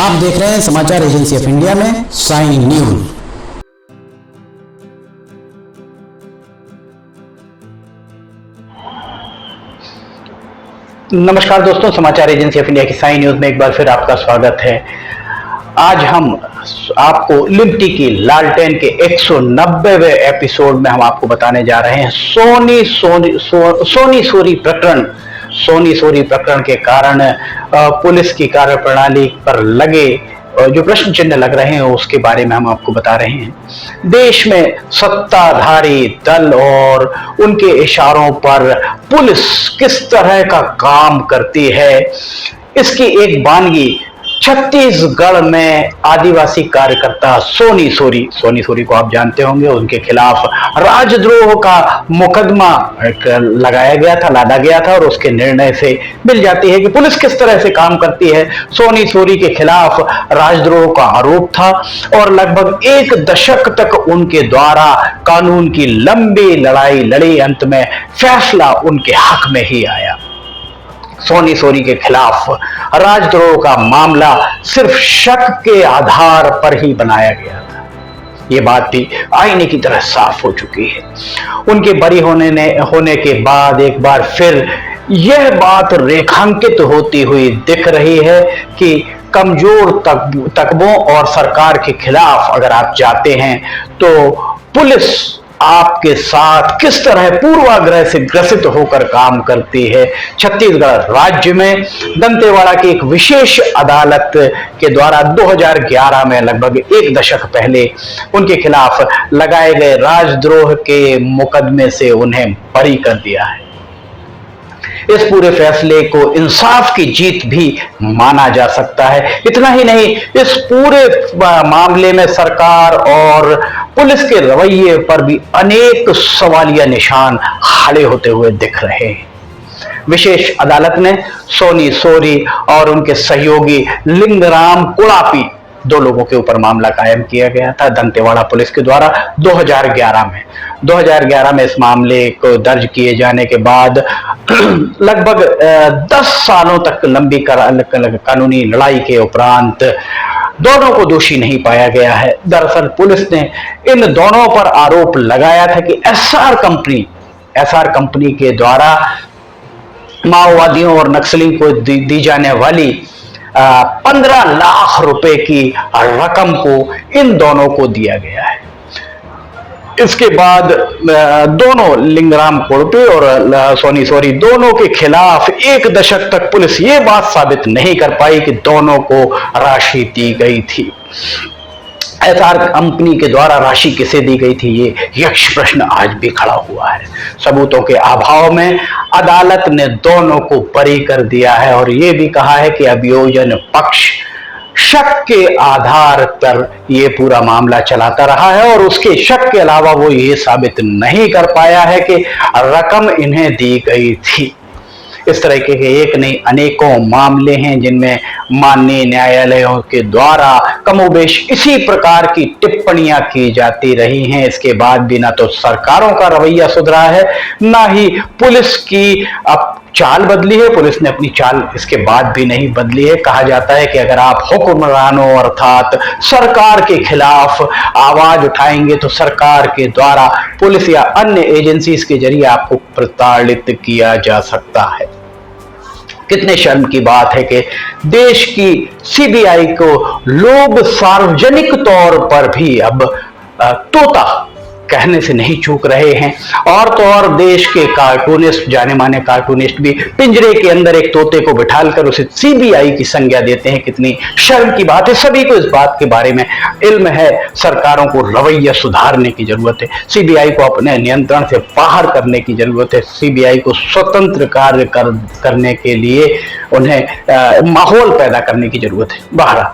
आप देख रहे हैं समाचार एजेंसी ऑफ इंडिया में साइन न्यूज। नमस्कार दोस्तों, समाचार एजेंसी ऑफ इंडिया की साइन न्यूज में एक बार फिर आपका स्वागत है। आज हम आपको लिबर्टी की लालटेन के 190वें एपिसोड में हम आपको बताने जा रहे हैं सोनी सोरी प्रकरण के कारण पुलिस की कार्यप्रणाली पर लगे जो प्रश्न चिन्ह लग रहे हैं उसके बारे में हम आपको बता रहे हैं। देश में सत्ताधारी दल और उनके इशारों पर पुलिस किस तरह का काम करती है, इसकी एक वानगी छत्तीसगढ़ में आदिवासी कार्यकर्ता सोनी सोरी को आप जानते होंगे। उनके खिलाफ राजद्रोह का मुकदमा लादा गया था और उसके निर्णय से मिल जाती है कि पुलिस किस तरह से काम करती है। सोनी सोरी के खिलाफ राजद्रोह का आरोप था और लगभग एक दशक तक उनके द्वारा कानून की लंबी लड़ाई लड़ी। अंत में फैसला उनके हक में ही आया। सोनी सोरी के खिलाफ राजद्रोह का मामला सिर्फ शक के आधार पर ही बनाया गया था। ये बात भी आईने की तरह साफ हो चुकी है। उनके बरी होने के बाद एक बार फिर यह बात रेखांकित होती हुई दिख रही है कि कमजोर तकबों और सरकार के खिलाफ अगर आप जाते हैं तो पुलिस आपके साथ किस तरह पूर्वाग्रह से ग्रसित होकर काम करती है। छत्तीसगढ़ राज्य में दंतेवाड़ा की एक विशेष अदालत के द्वारा 2011 में लगभग एक दशक पहले उनके खिलाफ लगाए गए राजद्रोह के मुकदमे से उन्हें बरी कर दिया है। इस पूरे फैसले को इंसाफ की जीत भी माना जा सकता है। इतना ही नहीं, इस पूरे मामले में सरकार और पुलिस के रवैये पर भी अनेक सवालिया निशान खड़े होते हुए दिख रहे हैं। विशेष अदालत ने सोनी सोरी और उनके सहयोगी लिंगराम कुड़ापी दो लोगों के ऊपर मामला कायम किया गया था दंतेवाड़ा पुलिस के द्वारा 2011 में इस मामले को दर्ज किए जाने के बाद लगभग 10 सालों तक लंबी कानूनी लड़ाई के उपरांत दोनों को दोषी नहीं पाया गया है। दरअसल पुलिस ने इन दोनों पर आरोप लगाया था कि एसआर कंपनी के द्वारा माओवादियों और नक्सली को दी जाने वाली 15 लाख रुपए की रकम को इन दोनों को दिया गया है। इसके बाद दोनों लिंगराम कुड़पी और सोनी सोरी दोनों के खिलाफ एक दशक तक पुलिस ये बात साबित नहीं कर पाई कि दोनों को राशि दी गई थी। एसआर कंपनी के द्वारा राशि किसे दी गई थी, ये यक्ष प्रश्न आज भी खड़ा हुआ है। सबूतों के अभाव में अदालत ने दोनों को बरी कर दिया है और ये भी कहा है कि अभियोजन पक्ष शक के आधार पर यह पूरा मामला चलाता रहा है और उसके शक के अलावा वो ये साबित नहीं कर पाया है कि रकम इन्हें दी गई थी। इस तरह के एक नहीं अनेकों मामले हैं जिनमें माननीय न्यायालयों के द्वारा कमोबेश इसी प्रकार की टिप्पणियां की जाती रही हैं। इसके बाद भी ना तो सरकारों का रवैया सुधरा है, ना ही पुलिस की अब चाल बदली है। पुलिस ने अपनी चाल इसके बाद भी नहीं बदली है। कहा जाता है कि अगर आप हुक्मरानों अर्थात सरकार के खिलाफ आवाज उठाएंगे तो सरकार के द्वारा पुलिस या अन्य एजेंसीज के जरिए आपको प्रताड़ित किया जा सकता है। कितने शर्म की बात है कि देश की सीबीआई को लोग सार्वजनिक तौर पर भी अब तोता कहने से नहीं चूक रहे हैं। और तो और देश के कार्टूनिस्ट, जाने माने कार्टूनिस्ट भी पिंजरे के अंदर एक तोते को बिठालकर उसे सीबीआई की संज्ञा देते हैं। कितनी शर्म की बात है। सभी को इस बात के बारे में इल्म है। सरकारों को रवैया सुधारने की जरूरत है। सीबीआई को अपने नियंत्रण से बाहर करने की जरूरत है। सीबीआई को स्वतंत्र कार्य करने के लिए उन्हें माहौल पैदा करने की जरूरत है। बहरहाल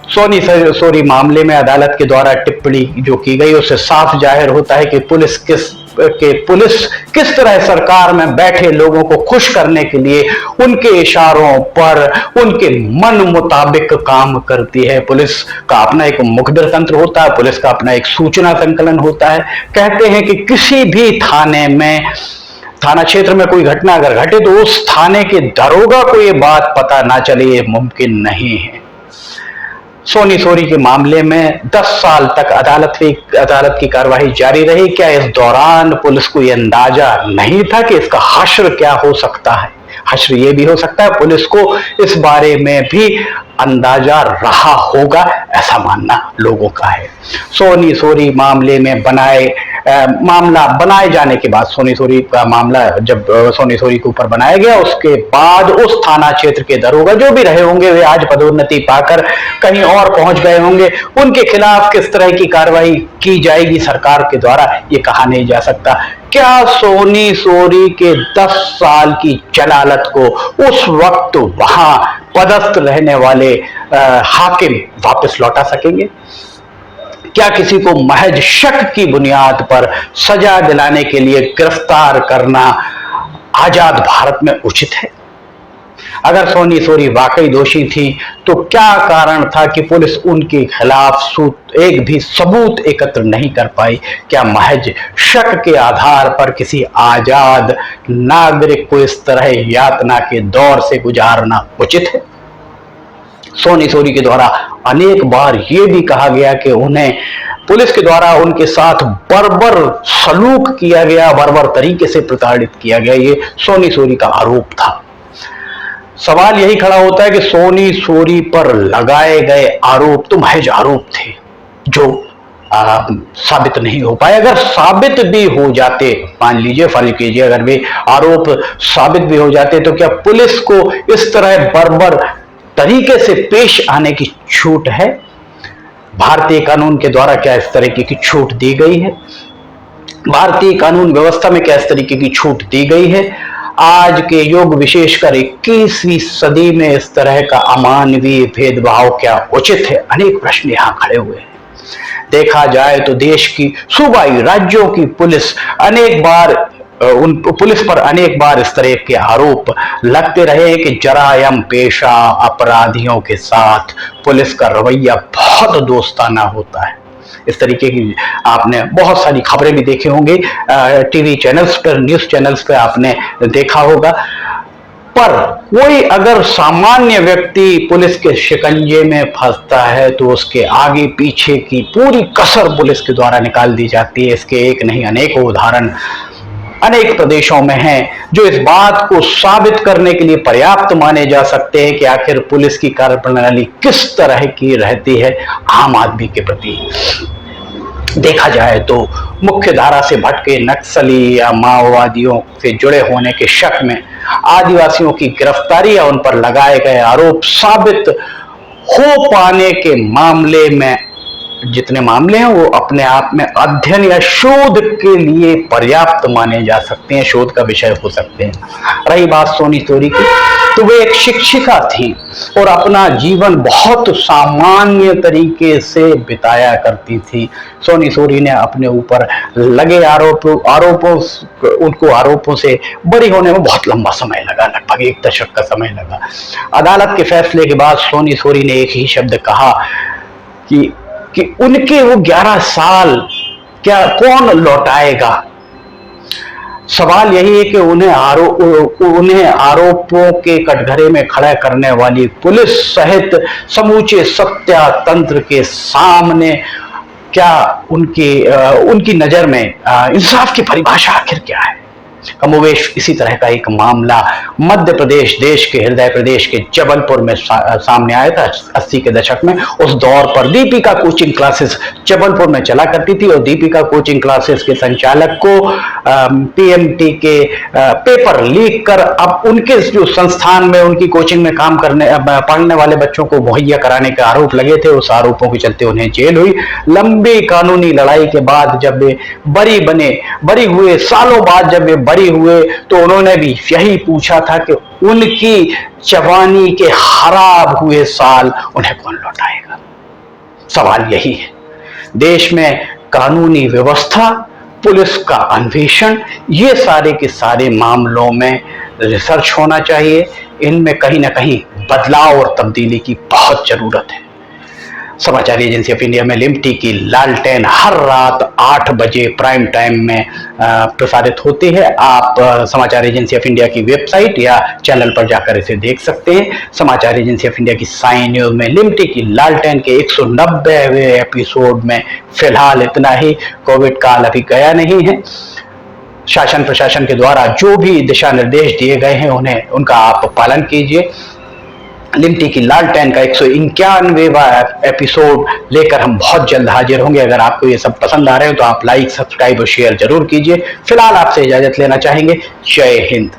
सोनी सोरी मामले में अदालत के द्वारा टिप्पणी जो की गई उससे साफ जाहिर होता है कि पुलिस किस तरह सरकार में बैठे लोगों को खुश करने के लिए उनके इशारों पर उनके मन मुताबिक काम करती है। पुलिस का अपना एक मुखबिर तंत्र होता है, पुलिस का अपना एक सूचना संकलन होता है। कहते हैं कि किसी भी थाने में थाना क्षेत्र में कोई घटना अगर घटे तो उस थाने के दरोगा को ये बात पता ना चले, ये मुमकिन नहीं है। सोनी सोरी के मामले में 10 साल तक अदालत की कार्रवाई जारी रही। क्या इस दौरान पुलिस को यह अंदाजा नहीं था कि इसका हश्र क्या हो सकता है? हश्र ये भी हो सकता है पुलिस को इस बारे में भी अंदाजा रहा होगा, ऐसा मानना लोगों का है। सोनी सोरी मामले में मामला बनाए जाने के बाद, सोनी सोरी का मामला जब सोनी सोरी के ऊपर बनाया गया, उसके बाद उस थाना क्षेत्र के दरोगा जो भी रहे होंगे वे आज पदोन्नति पाकर कहीं और पहुंच गए होंगे। उनके खिलाफ किस तरह की कार्रवाई की जाएगी सरकार के द्वारा, ये कहा नहीं जा सकता। क्या सोनी सोरी के 10 साल की जलालत को उस वक्त वहां पदस्थ रहने वाले हाकिम वापस लौटा सकेंगे? क्या किसी को महज शक की बुनियाद पर सजा दिलाने के लिए गिरफ्तार करना आजाद भारत में उचित है? अगर सोनी सोरी वाकई दोषी थी तो क्या कारण था कि पुलिस उनके खिलाफ एक भी सबूत एकत्र नहीं कर पाई? क्या महज शक के आधार पर किसी आजाद नागरिक को इस तरह यातना के दौर से गुजारना उचित है? सोनी सोरी के द्वारा अनेक बार यह भी कहा गया कि उन्हें पुलिस के द्वारा उनके साथ बर्बर सलूक किया गया, बर्बर तरीके से प्रताड़ित किया गया, ये सोनी सोरी का आरोप था। सवाल यही खड़ा होता है कि सोनी सोरी पर लगाए गए आरोप तो महज आरोप थे जो साबित नहीं हो पाए। अगर साबित भी हो जाते, मान लीजिए, फर्ज कीजिए अगर वे आरोप साबित भी हो जाते, तो क्या पुलिस को इस तरह बर्बर तरीके से पेश आने की छूट है? भारतीय कानून के द्वारा क्या इस तरीके की छूट दी गई है? भारतीय कानून व्यवस्था में क्या इस तरीके की छूट दी गई है? आज के युग, विशेषकर 21वीं सदी में इस तरह का अमानवीय भेदभाव क्या उचित है? अनेक प्रश्न यहां खड़े हुए हैं। देखा जाए तो देश की सूबाई राज्यों की पुलिस पुलिस पर अनेक बार इस तरह के आरोप लगते रहे कि जरायम पेशा अपराधियों के साथ पुलिस का रवैया बहुत दोस्ताना होता है। इस तरीके की आपने बहुत सारी खबरें भी देखी होंगी, टीवी चैनल्स पर, न्यूज चैनल्स पर आपने देखा होगा। पर कोई अगर सामान्य व्यक्ति पुलिस के शिकंजे में फंसता है तो उसके आगे पीछे की पूरी कसर पुलिस के द्वारा निकाल दी जाती है। इसके एक नहीं अनेकों उदाहरण अनेक प्रदेशों में हैं जो इस बात को साबित करने के लिए पर्याप्त माने जा सकते हैं कि आखिर पुलिस की कार्यप्रणाली किस तरह की रहती है आम आदमी के प्रति। देखा जाए तो मुख्य धारा से भटके नक्सली या माओवादियों से जुड़े होने के शक में आदिवासियों की गिरफ्तारी या उन पर लगाए गए आरोप साबित हो पाने के मामले में, जितने मामले हैं वो अपने आप में अध्ययन या शोध के लिए पर्याप्त माने जा सकते हैं, शोध का विषय हो सकते हैं। रही बात सोनी सोरी की, तो वे एक शिक्षिका थी और अपना जीवन बहुत सामान्य तरीके से बिताया करती थी। सोनी सोरी ने अपने ऊपर लगे आरोपों से बरी होने में बहुत लंबा समय लगा, लगभग 1 दशक का समय लगा। अदालत के फैसले के बाद सोनी सोरी ने एक ही शब्द कहा कि उनके वो 11 साल क्या कौन लौटाएगा। सवाल यही है कि उन्हें आरोपों के कटघरे में खड़ा करने वाली पुलिस सहित समूचे सत्ता तंत्र के सामने क्या उनकी नजर में इंसाफ की परिभाषा आखिर क्या है। कमोवेश इसी तरह का एक मामला मध्य प्रदेश, देश के हृदय प्रदेश के जबलपुर में सामने आया था 80 के दशक में। उस दौर पर दीपिका कोचिंग क्लासेस जबलपुर में चला करती थी और दीपिका कोचिंग क्लासेस के संचालक को पीएमटी के पेपर लीक कर अब उनके जो संस्थान में उनकी कोचिंग में पढ़ने वाले बच्चों को मुहैया कराने के आरोप लगे थे। उस आरोपों के चलते उन्हें जेल हुई। लंबी कानूनी लड़ाई के बाद जब वे बरी हुए, सालों बाद जब वे बरी हुए, तो उन्होंने भी यही पूछा था कि उनकी जवानी के खराब हुए साल उन्हें कौन लौटाएगा। सवाल यही है। देश में कानूनी व्यवस्था, पुलिस का अन्वेषण, ये सारे के सारे मामलों में रिसर्च होना चाहिए। इनमें कहीं ना कहीं बदलाव और तब्दीली की बहुत जरूरत है। समाचार एजेंसी ऑफ इंडिया में लिमटी की लालटेन हर रात 8 बजे प्राइम टाइम में प्रसारित होती है। आप समाचार एजेंसी ऑफ इंडिया की वेबसाइट या चैनल पर जाकर इसे देख सकते हैं। समाचार एजेंसी ऑफ इंडिया की साइन न्यूज में लिमटी की लालटेन के 190वें एपिसोड में फिलहाल इतना ही। कोविड काल अभी गया नहीं है। शासन प्रशासन के द्वारा जो भी दिशा निर्देश दिए गए हैं उनका आप पालन कीजिए। लिमटी की लालटेन का 191वां एपिसोड लेकर हम बहुत जल्द हाजिर होंगे। अगर आपको ये सब पसंद आ रहे हो तो आप लाइक, सब्सक्राइब और शेयर जरूर कीजिए। फिलहाल आपसे इजाजत लेना चाहेंगे। जय हिंद।